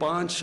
5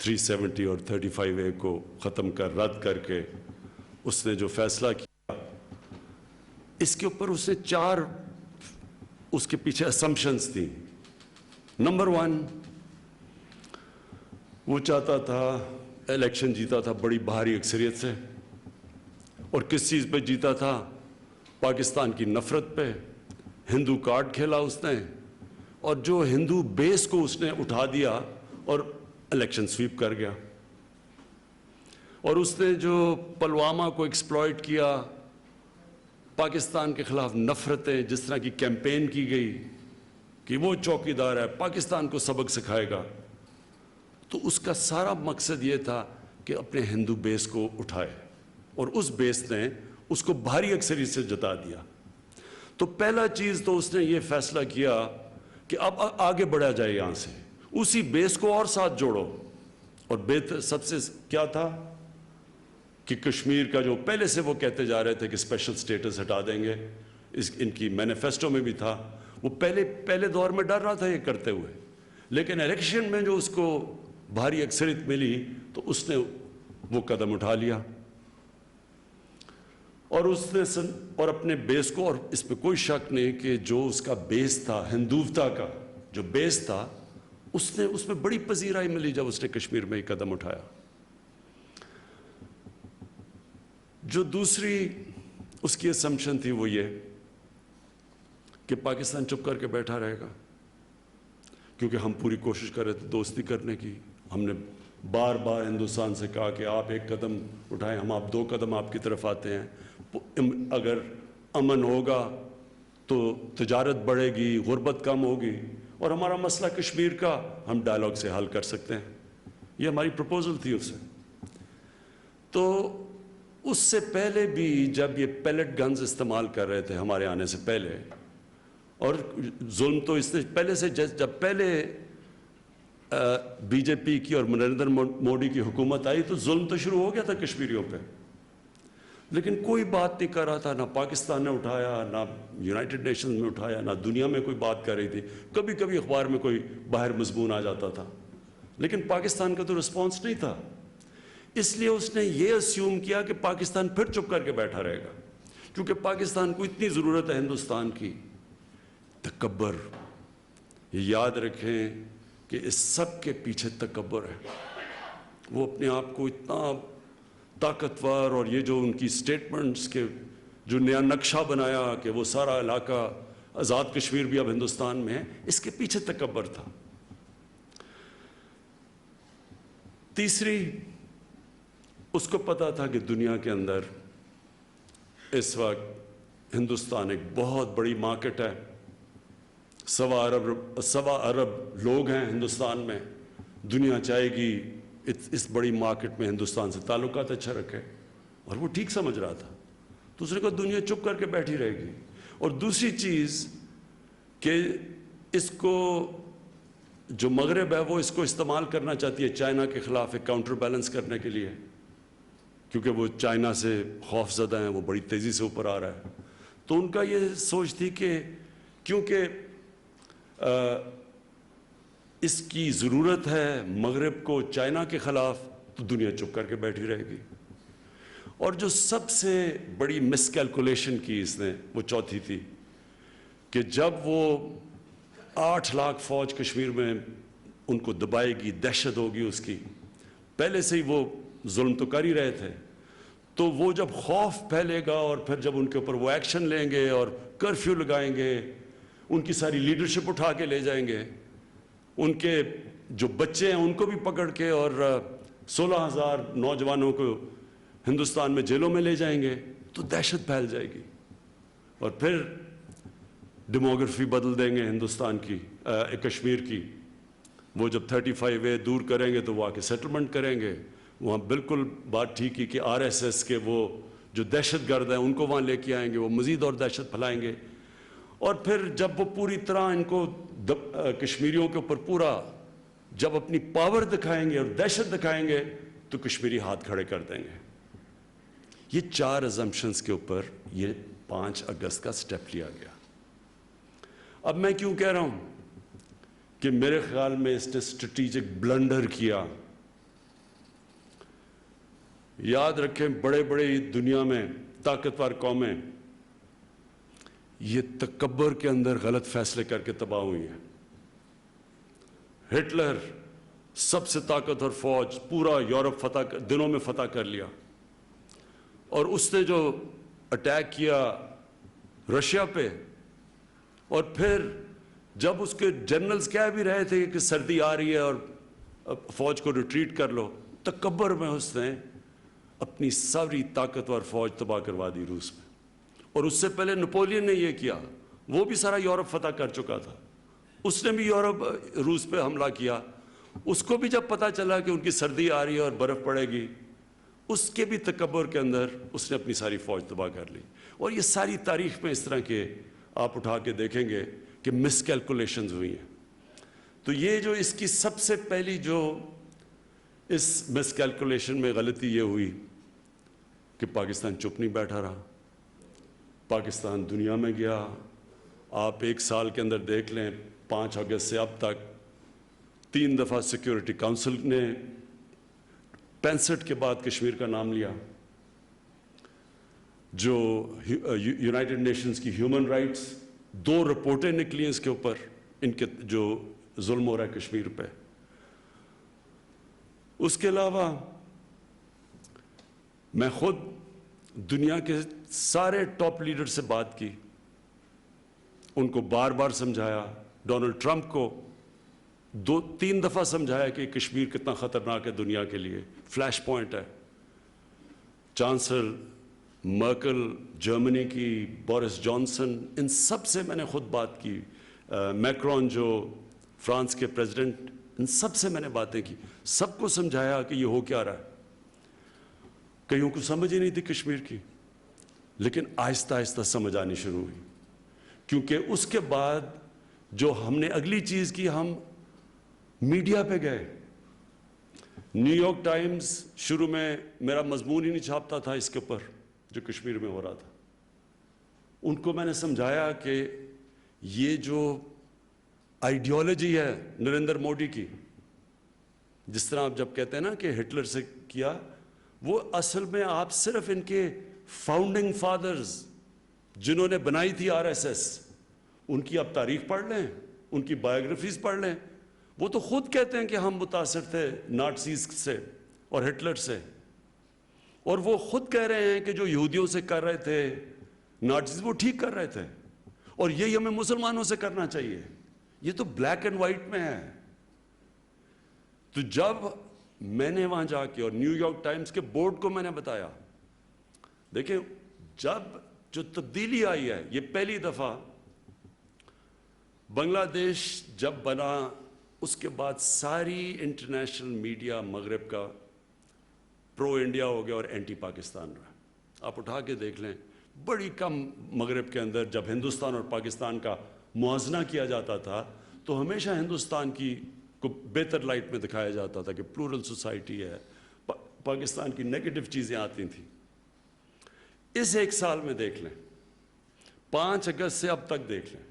370 اور 35A کو ختم کر رد کر کے اس نے جو فیصلہ کیا، اس کے اوپر اس نے 4 اس کے پیچھے اسمپشنز تھیں۔ نمبر 1، وہ چاہتا تھا الیکشن جیتا تھا بڑی بھاری اکثریت سے، اور کس چیز پہ جیتا تھا؟ پاکستان کی نفرت پہ۔ ہندو کارڈ کھیلا اس نے، اور جو ہندو بیس کو اس نے اٹھا دیا اور الیکشن سویپ کر گیا۔ اور اس نے جو پلوامہ کو ایکسپلائٹ کیا، پاکستان کے خلاف نفرتیں جس طرح کی کیمپین کی گئی کہ وہ چوکیدار ہے، پاکستان کو سبق سکھائے گا، تو اس کا سارا مقصد یہ تھا کہ اپنے ہندو بیس کو اٹھائے، اور اس بیس نے اس کو بھاری اکثریت سے جتا دیا۔ تو پہلا چیز تو اس نے یہ فیصلہ کیا کہ اب آگے بڑھا جائے یہاں سے، اسی بیس کو اور ساتھ جوڑو۔ اور سب سے کیا تھا کہ کشمیر کا جو پہلے سے وہ کہتے جا رہے تھے کہ اسپیشل سٹیٹس ہٹا دیں گے، ان کی مینیفیسٹو میں بھی تھا، وہ پہلے دور میں ڈر رہا تھا یہ کرتے ہوئے، لیکن الیکشن میں جو اس کو بھاری اکثریت ملی تو اس نے وہ قدم اٹھا لیا، اور اس نے اور اپنے بیس کو، اور اس پہ کوئی شک نہیں کہ جو اس کا بیس تھا، ہندوتا کا جو بیس تھا، اس میں بڑی پذیرائی ملی جب اس نے کشمیر میں یہ قدم اٹھایا۔ جو دوسری اس کی اسمپشن تھی وہ یہ کہ پاکستان چپ کر کے بیٹھا رہے گا، کیونکہ ہم پوری کوشش کر رہے تھے دوستی کرنے کی۔ ہم نے بار بار ہندوستان سے کہا کہ آپ 1 قدم اٹھائیں، ہم 2 قدم آپ کی طرف آتے ہیں، اگر امن ہوگا تو تجارت بڑھے گی، غربت کم ہوگی، اور ہمارا مسئلہ کشمیر کا ہم ڈائلاگ سے حل کر سکتے ہیں۔ یہ ہماری پروپوزل تھی اس سے۔ تو اس سے پہلے بھی جب یہ پیلٹ گنز استعمال کر رہے تھے ہمارے آنے سے پہلے، اور ظلم تو اس نے پہلے سے، جب پہلے بی جے پی کی اور نریندر موڈی کی حکومت آئی تو ظلم تو شروع ہو گیا تھا کشمیریوں پہ، لیکن کوئی بات نہیں کر رہا تھا، نہ پاکستان نے اٹھایا، نہ یونائٹڈ نیشنز میں اٹھایا، نہ دنیا میں کوئی بات کر رہی تھی۔ کبھی کبھی اخبار میں کوئی باہر مضمون آ جاتا تھا، لیکن پاکستان کا تو رسپانس نہیں تھا۔ اس لیے اس نے یہ اسیوم کیا کہ پاکستان پھر چپ کر کے بیٹھا رہے گا، کیونکہ پاکستان کو اتنی ضرورت ہے ہندوستان کی۔ تکبر، یہ یاد رکھیں کہ اس سب کے پیچھے تکبر ہے۔ وہ اپنے آپ کو اتنا طاقتور، اور یہ جو ان کی سٹیٹمنٹس کے جو نیا نقشہ بنایا کہ وہ سارا علاقہ آزاد کشمیر بھی اب ہندوستان میں ہے، اس کے پیچھے تکبر تھا۔ تیسری، اس کو پتا تھا کہ دنیا کے اندر اس وقت ہندوستان ایک بہت بڑی مارکیٹ ہے، 1.25 ارب لوگ ہیں ہندوستان میں، دنیا چاہے گی اس بڑی مارکیٹ میں ہندوستان سے تعلقات اچھا رکھے، اور وہ ٹھیک سمجھ رہا تھا۔ دوسرے کو دنیا چپ کر کے بیٹھی رہے گی۔ اور دوسری چیز کہ اس کو جو مغرب ہے وہ اس کو استعمال کرنا چاہتی ہے چائنا کے خلاف ایک کاؤنٹر بیلنس کرنے کے لیے، کیونکہ وہ چائنا سے خوف زدہ ہیں، وہ بڑی تیزی سے اوپر آ رہا ہے۔ تو ان کا یہ سوچ تھی کہ کیونکہ اس کی ضرورت ہے مغرب کو چائنا کے خلاف، تو دنیا چپ کر کے بیٹھی رہے گی۔ اور جو سب سے بڑی مس کیلکولیشن کی اس نے، وہ چوتھی تھی کہ جب وہ 8 لاکھ فوج کشمیر میں ان کو دبائے گی، دہشت ہوگی اس کی، پہلے سے ہی وہ ظلم تو کر ہی رہے تھے، تو وہ جب خوف پھیلے گا اور پھر جب ان کے اوپر وہ ایکشن لیں گے اور کرفیو لگائیں گے، ان کی ساری لیڈرشپ اٹھا کے لے جائیں گے، ان کے جو بچے ہیں ان کو بھی پکڑ کے، اور 16,000 نوجوانوں کو ہندوستان میں جیلوں میں لے جائیں گے، تو دہشت پھیل جائے گی، اور پھر ڈیموگرافی بدل دیں گے ہندوستان کی، کشمیر کی۔ وہ جب 35A دور کریں گے تو وہ آ کے سیٹلمنٹ کریں گے، وہاں بالکل بات ٹھیک ہی کہ RSS کے وہ جو دہشت گرد ہیں ان کو وہاں لے کے آئیں گے، وہ مزید اور دہشت پھیلائیں گے، اور پھر جب وہ پوری طرح ان کو کشمیریوں کے اوپر پورا جب اپنی پاور دکھائیں گے اور دہشت دکھائیں گے تو کشمیری ہاتھ کھڑے کر دیں گے۔ یہ 4 ازمپشنز کے اوپر یہ 5 اگست کا سٹیپ لیا گیا۔ اب میں کیوں کہہ رہا ہوں کہ میرے خیال میں اس نے اسٹریٹجک بلنڈر کیا یاد رکھیں بڑے بڑے دنیا میں طاقتور قومیں یہ تکبر کے اندر غلط فیصلے کر کے تباہ ہوئی ہیں. ہٹلر سب سے طاقتور فوج پورا یورپ دنوں میں فتح کر لیا, اور اس نے جو اٹیک کیا رشیا پہ, اور پھر جب اس کے جنرلز کہہ بھی رہے تھے کہ سردی آ رہی ہے اور فوج کو ریٹریٹ کر لو, تکبر میں اس نے اپنی ساری طاقتور فوج تباہ کروا دی روس میں. اور اس سے پہلے نپولین نے یہ کیا, وہ بھی سارا یورپ فتح کر چکا تھا, اس نے بھی روس پہ حملہ کیا. اس کو بھی جب پتہ چلا کہ ان کی سردی آ رہی ہے اور برف پڑے گی, اس کے بھی تکبر کے اندر اس نے اپنی ساری فوج تباہ کر لی. اور یہ ساری تاریخ میں اس طرح کے آپ اٹھا کے دیکھیں گے کہ مس کیلکولیشنز ہوئی ہیں. تو یہ جو اس کی سب سے پہلی جو اس مس کیلکولیشن میں غلطی یہ ہوئی کہ پاکستان چپ نہیں بیٹھا رہا. پاکستان دنیا میں گیا. آپ 1 سال کے اندر دیکھ لیں, 5 اگست سے اب تک 3 دفعہ سیکیورٹی کونسل نے 65 کے بعد کشمیر کا نام لیا. جو یونائٹڈ نیشنز کی ہیومن رائٹس 2 رپورٹیں نکلی ہیں اس کے اوپر, ان کے جو ظلم ہو رہا ہے کشمیر پہ. اس کے علاوہ میں خود دنیا کے سارے ٹاپ لیڈر سے بات کی, ان کو بار بار سمجھایا. ڈونلڈ ٹرمپ کو 2-3 دفعہ سمجھایا کہ کشمیر کتنا خطرناک ہے دنیا کے لیے, فلیش پوائنٹ ہے. چانسلر مرکل جرمنی کی, بورس جانسن, ان سب سے میں نے خود بات کی. میکرون جو فرانس کے پریزیڈنٹ, ان سب سے میں نے باتیں کی. سب کو سمجھایا کہ یہ ہو کیا رہا ہے. کئیوں کو سمجھ ہی نہیں تھی کشمیر کی, لیکن آہستہ آہستہ سمجھ آنی شروع ہوئی. کیونکہ اس کے بعد جو ہم نے اگلی چیز کی, ہم میڈیا پہ گئے. نیو یارک ٹائمز شروع میں میرا مضمون ہی نہیں چھاپتا تھا اس کے اوپر جو کشمیر میں ہو رہا تھا. ان کو میں نے سمجھایا کہ یہ جو آئیڈیالوجی ہے نریندر مودی کی, جس طرح آپ جب کہتے ہیں نا کہ ہٹلر سے کیا, وہ اصل میں آپ صرف ان کے فاؤنڈنگ فادرز جنہوں نے بنائی تھی RSS, ان کی آپ تاریخ پڑھ لیں, ان کی بایوگرافیز پڑھ لیں. وہ تو خود کہتے ہیں کہ ہم متاثر تھے نازیز سے اور ہٹلر سے, اور وہ خود کہہ رہے ہیں کہ جو یہودیوں سے کر رہے تھے نازیز وہ ٹھیک کر رہے تھے, اور یہی ہمیں مسلمانوں سے کرنا چاہیے. یہ تو بلیک اینڈ وائٹ میں ہے. تو جب میں نے وہاں جا کے اور نیو یارک ٹائمز کے بورڈ کو میں نے بتایا, دیکھیں جب جو تبدیلی آئی ہے, یہ پہلی دفعہ بنگلہ دیش جب بنا, اس کے بعد ساری انٹرنیشنل میڈیا مغرب کا پرو انڈیا ہو گیا اور اینٹی پاکستان رہا. آپ اٹھا کے دیکھ لیں, بڑی کم مغرب کے اندر جب ہندوستان اور پاکستان کا موازنہ کیا جاتا تھا تو ہمیشہ ہندوستان کی کو بہتر لائٹ میں دکھایا جاتا تھا کہ پلورل سوسائٹی ہے. پاکستان کی نیگیٹو چیزیں آتی تھیں. اس 1 سال میں دیکھ لیں, 5 اگست سے اب تک دیکھ لیں,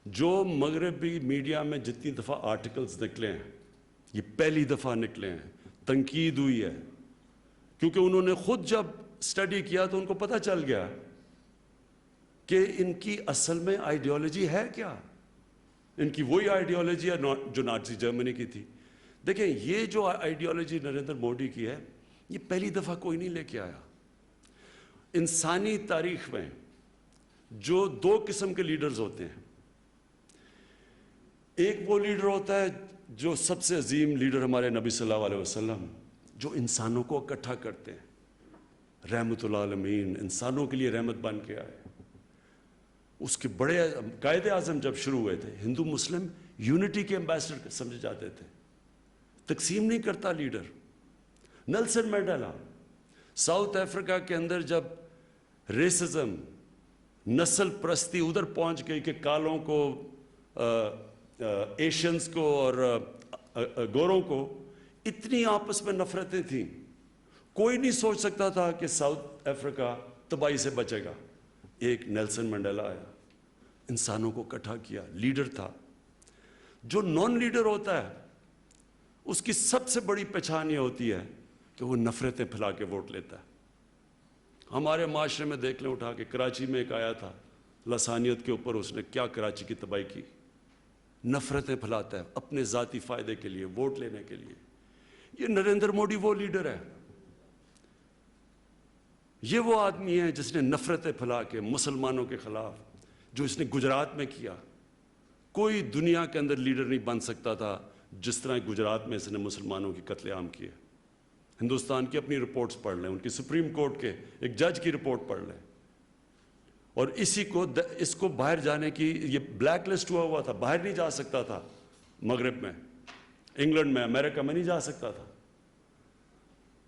جو مغربی میڈیا میں جتنی دفعہ آرٹیکلز نکلے ہیں, یہ پہلی دفعہ نکلے ہیں. تنقید ہوئی ہے کیونکہ انہوں نے خود جب اسٹڈی کیا تو ان کو پتہ چل گیا کہ ان کی اصل میں آئیڈیالوجی ہے کیا. ان کی وہی آئیڈیالوجی ہے جو نازی جرمنی کی تھی. دیکھیں یہ جو آئیڈیالوجی نریندر مودی کی ہے, یہ پہلی دفعہ کوئی نہیں لے کے آیا. انسانی تاریخ میں جو 2 قسم کے لیڈرز ہوتے ہیں, ایک وہ لیڈر ہوتا ہے جو سب سے عظیم لیڈر ہمارے نبی صلی اللہ علیہ وسلم, جو انسانوں کو اکٹھا کرتے ہیں, رحمت العالمین, انسانوں کے لیے رحمت بن کے آئے. اس کے بڑے قائد اعظم جب شروع ہوئے تھے, ہندو مسلم یونٹی کے ایمبیسڈر سمجھے جاتے تھے, تقسیم نہیں کرتا leader. Nelson Mandela South Africa کے اندر جب ریسزم, نسل پرستی ادھر پہنچ گئی کہ کالوں کو, ایشینز کو اور گوروں کو اتنی آپس میں نفرتیں تھیں, کوئی نہیں سوچ سکتا تھا کہ ساؤتھ افریقہ تباہی سے بچے گا. ایک نیلسن منڈیلا آیا, انسانوں کو اکٹھا کیا, لیڈر تھا. جو نان لیڈر ہوتا ہے اس کی سب سے بڑی پہچان یہ ہوتی ہے کہ وہ نفرتیں پھیلا کے ووٹ لیتا ہے. ہمارے معاشرے میں دیکھ لیں اٹھا کے, کراچی میں ایک آیا تھا لسانیت کے اوپر, اس نے کیا کراچی کی تباہی کی. نفرتیں پھیلاتا ہے اپنے ذاتی فائدے کے لیے, ووٹ لینے کے لیے. یہ نریندر موڈی وہ لیڈر ہے, یہ وہ آدمی ہے جس نے نفرتیں پھیلا کے مسلمانوں کے خلاف, جو اس نے گجرات میں کیا. کوئی دنیا کے اندر لیڈر نہیں بن سکتا تھا جس طرح گجرات میں اس نے مسلمانوں کی قتل عام کیے. ہندوستان کی اپنی رپورٹس پڑھ لیں, ان کی سپریم کورٹ کے ایک جج کی رپورٹ پڑھ لیں, اور اس کو باہر جانے کی, یہ بلیک لسٹ ہوا تھا, باہر نہیں جا سکتا تھا. مغرب میں, انگلینڈ میں, امریکہ میں نہیں جا سکتا تھا.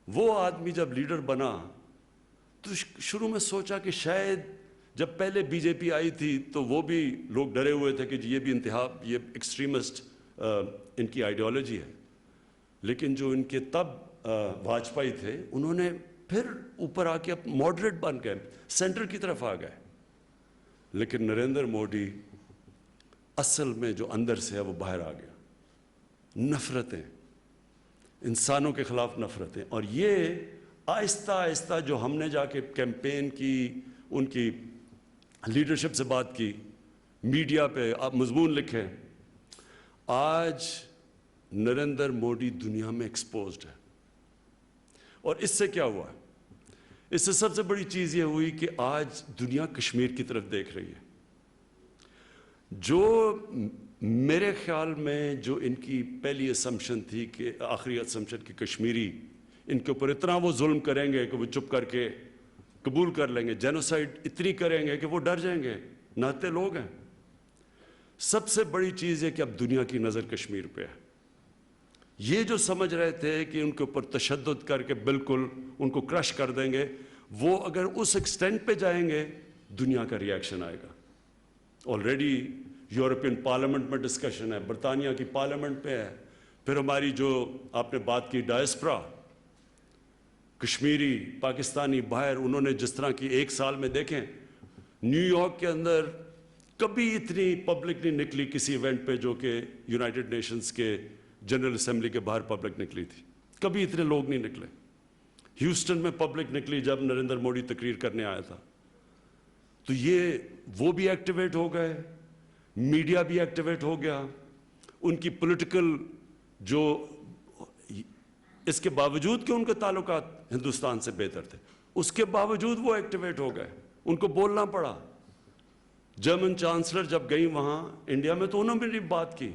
وہ آدمی جب لیڈر بنا تو شروع میں سوچا کہ شاید, جب پہلے بی جے پی آئی تھی تو وہ بھی لوگ ڈرے ہوئے تھے کہ یہ بھی یہ ایکسٹریمسٹ ان کی آئیڈیالوجی ہے. لیکن جو ان کے تب واجپئی تھے, انہوں نے پھر اوپر آ کے ماڈریٹ بن گئے, سینٹر کی طرف آ گئے. لیکن نریندر موڈی اصل میں جو اندر سے ہے وہ باہر آ گیا. نفرتیں, انسانوں کے خلاف نفرتیں. اور یہ آہستہ آہستہ جو ہم نے جا کے کیمپین کی, ان کی لیڈرشپ سے بات کی, میڈیا پہ آپ مضمون لکھیں, آج نریندر موڈی دنیا میں ایکسپوزڈ ہے. اور اس سے کیا ہوا؟ اس سے سب سے بڑی چیز یہ ہوئی کہ آج دنیا کشمیر کی طرف دیکھ رہی ہے. جو میرے خیال میں جو ان کی پہلی اسمپشن تھی, کہ آخری اسمپشن کہ کشمیری ان کے اوپر اتنا وہ ظلم کریں گے کہ وہ چپ کر کے قبول کر لیں گے, جینوسائیڈ اتنی کریں گے کہ وہ ڈر جائیں گے, نہتے لوگ ہیں. سب سے بڑی چیز ہے کہ اب دنیا کی نظر کشمیر پہ ہے. یہ جو سمجھ رہے تھے کہ ان کے اوپر تشدد کر کے بالکل ان کو کرش کر دیں گے, وہ اگر اس ایکسٹینٹ پہ جائیں گے دنیا کا ریاکشن آئے گا. آلریڈی یورپین پارلیمنٹ میں ڈسکشن ہے, برطانیہ کی پارلیمنٹ پہ ہے. پھر ہماری جو آپ نے بات کی ڈائسپرا, کشمیری پاکستانی باہر, انہوں نے جس طرح کی ایک سال میں دیکھیں, نیو یارک کے اندر کبھی اتنی پبلک نہیں نکلی کسی ایونٹ پہ جو کہ یونائٹڈ نیشنز کے جنرل اسمبلی کے باہر پبلک نکلی تھی. کبھی اتنے لوگ نہیں نکلے. ہیوسٹن میں پبلک نکلی جب نریندر موڈی تقریر کرنے آیا تھا. تو یہ وہ بھی ایکٹیویٹ ہو گئے, میڈیا بھی ایکٹیویٹ ہو گیا. ان کی پولیٹیکل جو, اس کے باوجود کہ ان کے تعلقات ہندوستان سے بہتر تھے, اس کے باوجود وہ ایکٹیویٹ ہو گئے. ان کو بولنا پڑا. جرمن چانسلر جب گئی وہاں انڈیا میں تو انہوں نے بھی بات کی.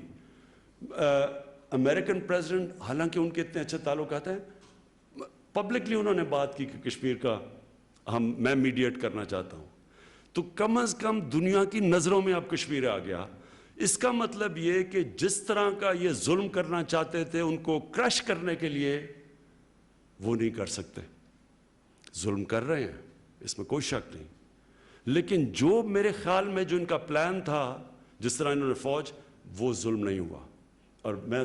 امریکن پریزیڈنٹ, حالانکہ ان کے اتنے اچھے تعلقات ہیں, پبلکلی انہوں نے بات کی کہ کشمیر کا میں میڈیٹ کرنا چاہتا ہوں. تو کم از کم دنیا کی نظروں میں اب کشمیر آ گیا. اس کا مطلب یہ کہ جس طرح کا یہ ظلم کرنا چاہتے تھے ان کو کرش کرنے کے لیے, وہ نہیں کر سکتے. ظلم کر رہے ہیں, اس میں کوئی شک نہیں, لیکن جو میرے خیال میں جو ان کا پلان تھا, جس طرح انہوں نے فوج, وہ ظلم نہیں ہوا. اور میں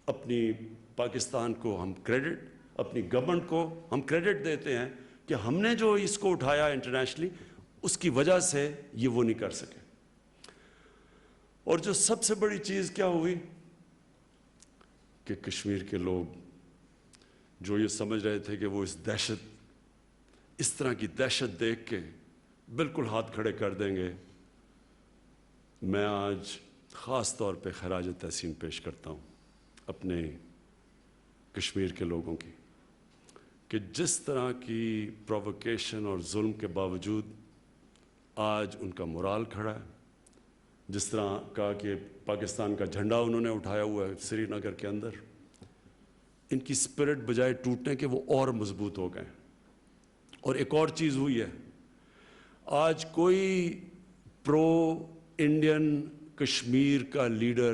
اپنی پاکستان کو ہم کریڈٹ, اپنی گورنمنٹ کو ہم کریڈٹ دیتے ہیں کہ ہم نے جو اس کو اٹھایا انٹرنیشنلی, اس کی وجہ سے یہ وہ نہیں کر سکے. اور جو سب سے بڑی چیز کیا ہوئی کہ کشمیر کے لوگ جو یہ سمجھ رہے تھے کہ وہ اس طرح کی دہشت دیکھ کے بالکل ہاتھ کھڑے کر دیں گے. میں آج خاص طور پہ خراج تحسین پیش کرتا ہوں اپنے کشمیر کے لوگوں کی, کہ جس طرح کی پرووکیشن اور ظلم کے باوجود آج ان کا مورال کھڑا ہے. جس طرح کہا کہ پاکستان کا جھنڈا انہوں نے اٹھایا ہوا ہے سری نگر کے اندر, ان کی اسپرٹ بجائے ٹوٹنے کے وہ اور مضبوط ہو گئے. اور ایک اور چیز ہوئی ہے, آج کوئی پرو انڈین کشمیر کا لیڈر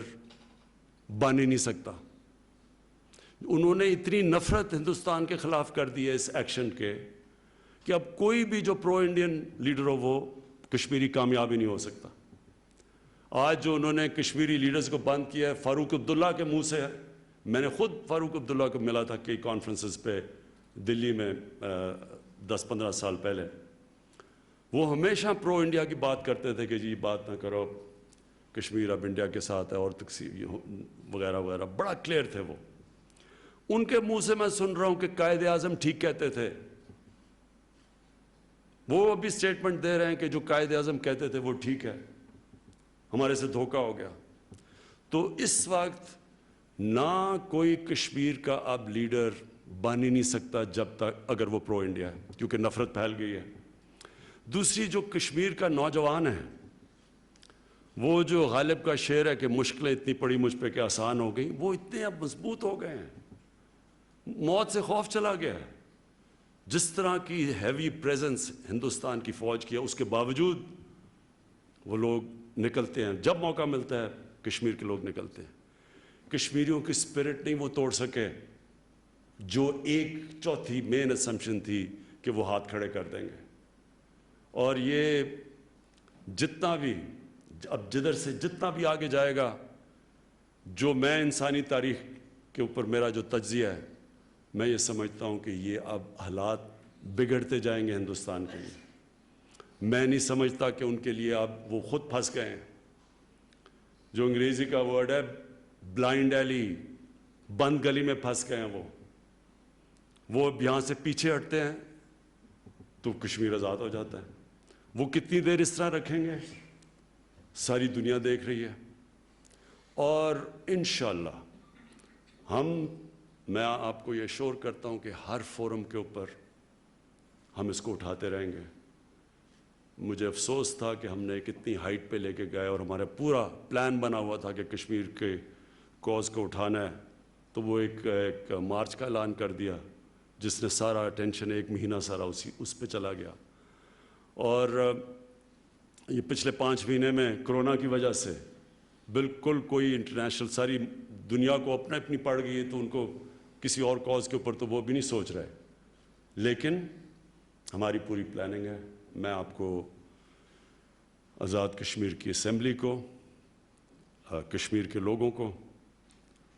بن ہی نہیں سکتا. انہوں نے اتنی نفرت ہندوستان کے خلاف کر دی ہے اس ایکشن کے, کہ اب کوئی بھی جو پرو انڈین لیڈر ہو وہ کشمیری کامیاب ہی نہیں ہو سکتا. آج جو انہوں نے کشمیری لیڈرز کو بند کیا ہے, فاروق عبداللہ کے منہ سے, میں نے خود فاروق عبداللہ کو ملا تھا کئی کانفرنسز پہ دلی میں 10-15 سال پہلے. وہ ہمیشہ پرو انڈیا کی بات کرتے تھے کہ جی بات نہ کرو, کشمیر اب انڈیا کے ساتھ ہے, اور تقسیم وغیرہ وغیرہ, بڑا کلیئر تھے وہ. ان کے منہ سے میں سن رہا ہوں کہ قائد اعظم ٹھیک کہتے تھے. وہ ابھی سٹیٹمنٹ دے رہے ہیں کہ جو قائد اعظم کہتے تھے وہ ٹھیک ہے, ہمارے سے دھوکہ ہو گیا. تو اس وقت نہ کوئی کشمیر کا اب لیڈر بن ہی نہیں سکتا جب تک اگر وہ پرو انڈیا ہے, کیونکہ نفرت پھیل گئی ہے. دوسری, جو کشمیر کا نوجوان ہے, وہ جو غالب کا شعر ہے کہ مشکلیں اتنی پڑی مجھ پہ کہ آسان ہو گئیں, وہ اتنے اب مضبوط ہو گئے ہیں, موت سے خوف چلا گیا ہے. جس طرح کی ہیوی پریزنس ہندوستان کی فوج کی ہے, اس کے باوجود وہ لوگ نکلتے ہیں. جب موقع ملتا ہے کشمیر کے لوگ نکلتے ہیں. کشمیریوں کی اسپرٹ نہیں وہ توڑ سکے, جو 1/4 مین اسمپشن تھی کہ وہ ہاتھ کھڑے کر دیں گے. اور یہ جتنا بھی اب جدھر سے جتنا بھی آگے جائے گا, جو میں انسانی تاریخ کے اوپر میرا جو تجزیہ ہے, میں یہ سمجھتا ہوں کہ یہ اب حالات بگڑتے جائیں گے ہندوستان کے لیے. میں نہیں سمجھتا کہ ان کے لیے اب وہ خود پھنس گئے ہیں. جو انگریزی کا ورڈ ہے بلائنڈ ایلی, بند گلی میں پھنس گئے ہیں. وہ یہاں سے پیچھے ہٹتے ہیں تو کشمیر آزاد ہو جاتا ہے. وہ کتنی دیر اس طرح رکھیں گے, ساری دنیا دیکھ رہی ہے. اور انشاءاللہ میں آپ کو یہ ایشور کرتا ہوں کہ ہر فورم کے اوپر ہم اس کو اٹھاتے رہیں گے. مجھے افسوس تھا کہ ہم نے کتنی ہائٹ پہ لے کے گئے اور ہمارا پورا پلان بنا ہوا تھا کہ کشمیر کے کوز کو اٹھانا ہے, تو وہ ایک مارچ کا اعلان کر دیا جس نے سارا اٹینشن 1 مہینہ سارا اس پہ چلا گیا. اور یہ پچھلے 5 مہینے میں کرونا کی وجہ سے بالکل کوئی انٹرنیشنل, ساری دنیا کو اپنی پڑ گئی ہے, تو ان کو کسی اور کاز کے اوپر تو وہ بھی نہیں سوچ رہے. لیکن ہماری پوری پلاننگ ہے. میں آپ کو آزاد کشمیر کی اسمبلی کو, کشمیر کے لوگوں کو,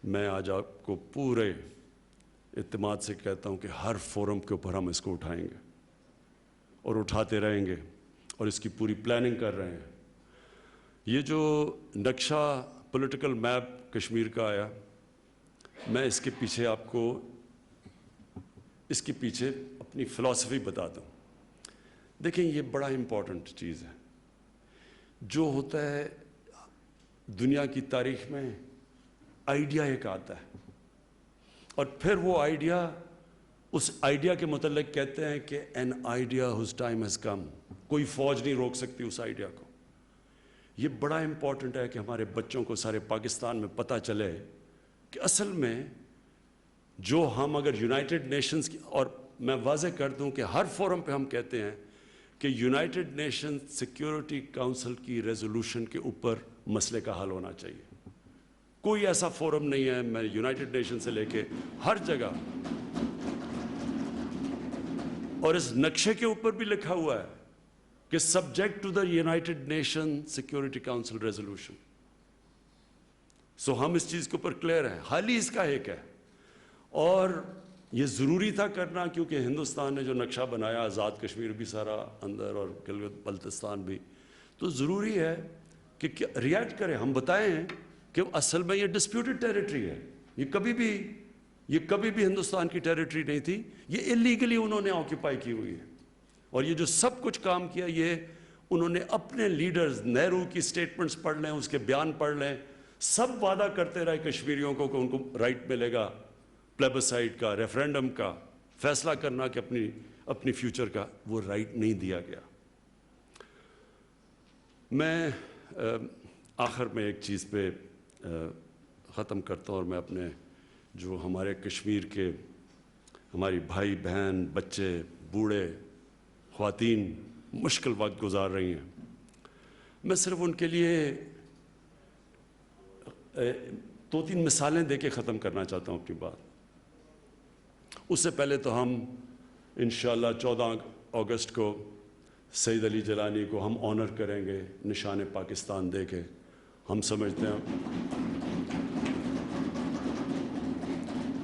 میں آج آپ کو پورے اعتماد سے کہتا ہوں کہ ہر فورم کے اوپر ہم اس کو اٹھائیں گے اور اٹھاتے رہیں گے, اور اس کی پوری پلاننگ کر رہے ہیں. یہ جو نقشہ پولیٹیکل میپ کشمیر کا آیا, میں اس کے پیچھے آپ کو اس کے پیچھے اپنی فلسفی بتا دوں. دیکھیں, یہ بڑا امپورٹنٹ چیز ہے. جو ہوتا ہے دنیا کی تاریخ میں, آئیڈیا ایک آتا ہے, اور پھر وہ آئیڈیا, اس آئیڈیا کے متعلق کہتے ہیں کہ an idea whose time has come. کوئی فوج نہیں روک سکتی اس آئیڈیا کو. یہ بڑا امپورٹنٹ ہے کہ ہمارے بچوں کو سارے پاکستان میں پتہ چلے کہ اصل میں جو ہم اگر یونائٹڈ نیشنز کی, اور میں واضح کر دوں کہ ہر فورم پہ ہم کہتے ہیں کہ یونائٹڈ نیشن سیکیورٹی کاؤنسل کی ریزولوشن کے اوپر مسئلے کا حل ہونا چاہیے. کوئی ایسا فورم نہیں ہے, میں یونائٹڈ نیشن سے لے کے ہر جگہ, اور اس نقشے کے اوپر بھی لکھا ہوا ہے کہ subject to the United Nation Security Council resolution. So ہم اس چیز کے اوپر کلیئر ہیں. حال ہی اس کا ایک ہے, اور یہ ضروری تھا کرنا, کیونکہ ہندوستان نے جو نقشہ بنایا, آزاد کشمیر بھی سارا اندر اور گلگت بلتستان بھی, تو ضروری ہے کہ ریئیکٹ کریں. ہم بتائیں کہ اصل میں یہ ڈسپیوٹڈ ٹیریٹری ہے, یہ کبھی بھی ہندوستان کی ٹیریٹری نہیں تھی, یہ اللیگلی انہوں نے آکیپائی کی ہوئی ہے. اور یہ جو سب کچھ کام کیا, یہ انہوں نے اپنے لیڈرز, نہرو کی سٹیٹمنٹس پڑھ لیں, اس کے بیان پڑھ لیں, سب وعدہ کرتے رہے کشمیریوں کو کہ ان کو رائٹ ملے گا پلیبسائٹ کا, ریفرینڈم کا, فیصلہ کرنا کہ اپنی فیوچر کا. وہ رائٹ نہیں دیا گیا. میں آخر میں ایک چیز پہ ختم کرتا ہوں, اور میں اپنے جو ہمارے کشمیر کے ہماری بھائی بہن, بچے, بوڑھے, خواتین مشکل وقت گزار رہی ہیں, میں صرف ان کے لیے 2-3 مثالیں دے کے ختم کرنا چاہتا ہوں اپنی بات. اس سے پہلے تو ہم انشاءاللہ 14 اگست کو سید علی جیلانی کو ہم آنر کریں گے نشان پاکستان دے کے. ہم سمجھتے ہیں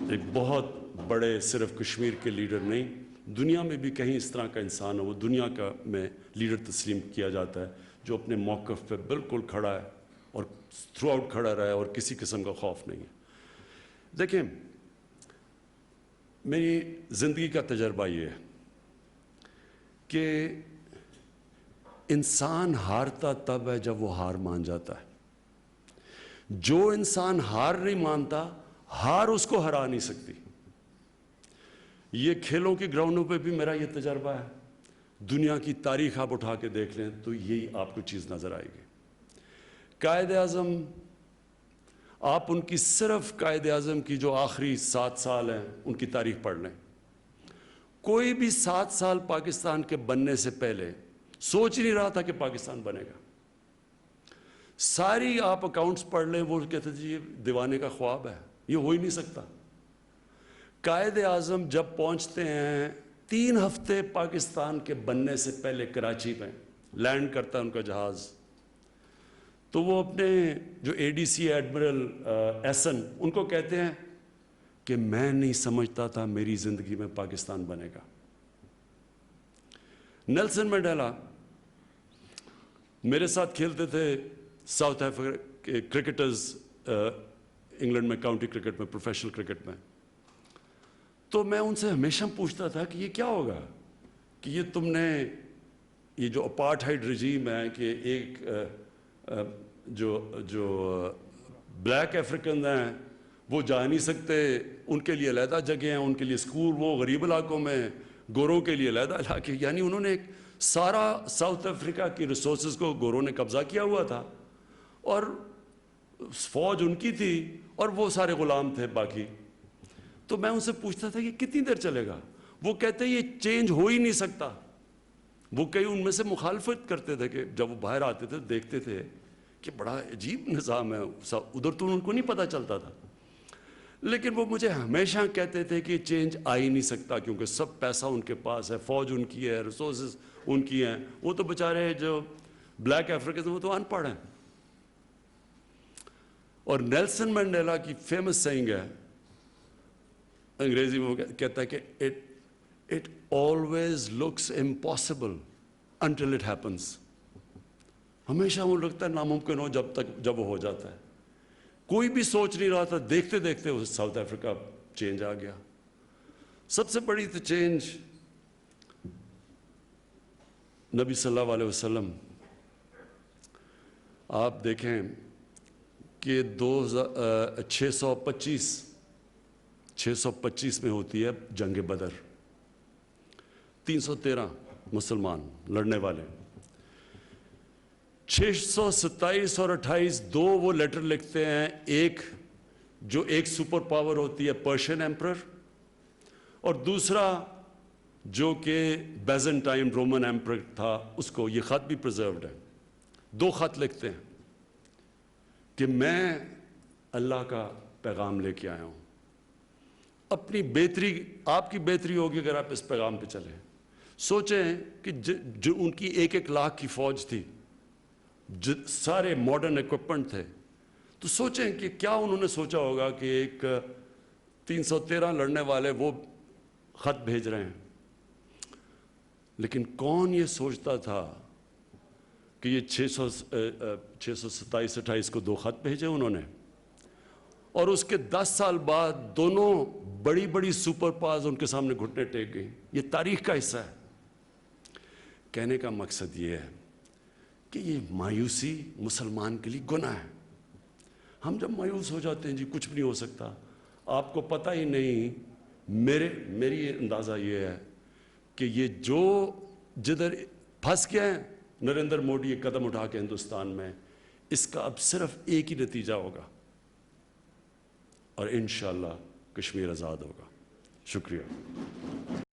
ایک بہت بڑے, صرف کشمیر کے لیڈر نہیں, دنیا میں بھی کہیں اس طرح کا انسان ہو, وہ دنیا کا میں لیڈر تسلیم کیا جاتا ہے جو اپنے موقف پہ بالکل کھڑا ہے اور تھرو آؤٹ کھڑا رہا ہے اور کسی قسم کا خوف نہیں ہے. دیکھیں, میری زندگی کا تجربہ یہ ہے کہ انسان ہارتا تب ہے جب وہ ہار مان جاتا ہے. جو انسان ہار نہیں مانتا, ہار اس کو ہرا نہیں سکتی. یہ کھیلوں کے گراؤنڈوں پہ بھی میرا یہ تجربہ ہے. دنیا کی تاریخ آپ اٹھا کے دیکھ لیں تو یہی آپ کو چیز نظر آئے گی. قائد اعظم, آپ ان کی صرف قائد اعظم کی جو آخری 7 سال ہیں ان کی تاریخ پڑھ لیں. کوئی بھی 7 سال پاکستان کے بننے سے پہلے سوچ نہیں رہا تھا کہ پاکستان بنے گا. ساری آپ اکاؤنٹس پڑھ لیں, وہ کہتے تھے یہ دیوانے کا خواب ہے, یہ ہو ہی نہیں سکتا. قائد اعظم جب پہنچتے ہیں 3 ہفتے پاکستان کے بننے سے پہلے کراچی میں لینڈ کرتا ہے ان کا جہاز, تو وہ اپنے جو اے ڈی سی ایڈمرل ایسن ان کو کہتے ہیں کہ میں نہیں سمجھتا تھا میری زندگی میں پاکستان بنے گا. نیلسن منڈیلا میرے ساتھ کھیلتے تھے ساؤتھ افریقہ کے کرکٹرز, انگلینڈ میں کاؤنٹی کرکٹ میں, پروفیشنل کرکٹ میں. تو میں ان سے ہمیشہ پوچھتا تھا کہ یہ کیا ہوگا کہ یہ تم نے یہ جو اپارٹھائڈ رجیم ہے کہ ایک جو بلیک افریقن ہیں وہ جا نہیں سکتے, ان کے لیے علیحدہ جگہ ہیں, ان کے لیے اسکول, وہ غریب علاقوں میں, گوروں کے لیے علیحدہ علاقے. یعنی انہوں نے ایک سارا ساؤتھ افریقہ کی ریسورسز کو گوروں نے قبضہ کیا ہوا تھا, اور فوج ان کی تھی اور وہ سارے غلام تھے باقی. تو میں ان سے پوچھتا تھا کہ کتنی دیر چلے گا. وہ کہتے ہیں یہ چینج ہو ہی نہیں سکتا. وہ کئی ان میں سے مخالفت کرتے تھے کہ جب وہ باہر آتے تھے دیکھتے تھے کہ بڑا عجیب نظام ہے, ادھر تو ان کو نہیں پتہ چلتا تھا. لیکن وہ مجھے ہمیشہ کہتے تھے کہ چینج آ ہی نہیں سکتا کیونکہ سب پیسہ ان کے پاس ہے, فوج ان کی ہے, ریسورسز ان کی ہیں. وہ تو بیچارے جو بلیک افریقن وہ تو ان پڑھ ہیں. اور نیلسن منڈیلا کی فیمس سینگ ہے, انگریزی میں وہ کہتا ہے کہ it always looks impossible until it happens. ہمیشہ وہ لگتا ہے ناممکن ہو جب وہ ہو جاتا ہے. کوئی بھی سوچ نہیں رہا تھا, دیکھتے دیکھتے وہ ساؤتھ افریقہ چینج آ گیا. سب سے بڑی تو چینج نبی صلی اللہ علیہ وسلم, آپ دیکھیں کہ 625 میں ہوتی ہے جنگ بدر. 313 مسلمان لڑنے والے, 627 اور 28 دو وہ لیٹر لکھتے ہیں. ایک سپر پاور ہوتی ہے پرشین ایمپرر, اور دوسرا جو کہ بیزنٹائن رومن ایمپرر تھا اس کو. یہ خط بھی پرزروڈ ہے. 2 خط لکھتے ہیں کہ میں اللہ کا پیغام لے کے آیا ہوں. اپنی بہتری, آپ کی بہتری ہوگی اگر آپ اس پیغام پہ چلیں. سوچیں کہ جو ان کی 1 لاکھ کی فوج تھی, سارے ماڈرن ایکوپمنٹ تھے, تو سوچیں کہ کیا انہوں نے سوچا ہوگا کہ ایک 313 لڑنے والے وہ خط بھیج رہے ہیں. لیکن کون یہ سوچتا تھا کہ یہ 627-28 کو 2 خط بھیجے انہوں نے, اور اس کے 10 سال بعد دونوں بڑی بڑی سپر پاورز ان کے سامنے گھٹنے ٹیک گئی. یہ تاریخ کا حصہ ہے. کہنے کا مقصد یہ ہے کہ یہ مایوسی مسلمان کے لیے گناہ ہے. ہم جب مایوس ہو جاتے ہیں جی کچھ بھی نہیں ہو سکتا, آپ کو پتہ ہی نہیں. میری اندازہ یہ ہے کہ یہ جو جدھر پھنس گئے ہیں نریندر موڈی یہ قدم اٹھا کے ہندوستان میں, اس کا اب صرف ایک ہی نتیجہ ہوگا, اور انشاءاللہ کشمیر آزاد ہوگا. شکریہ.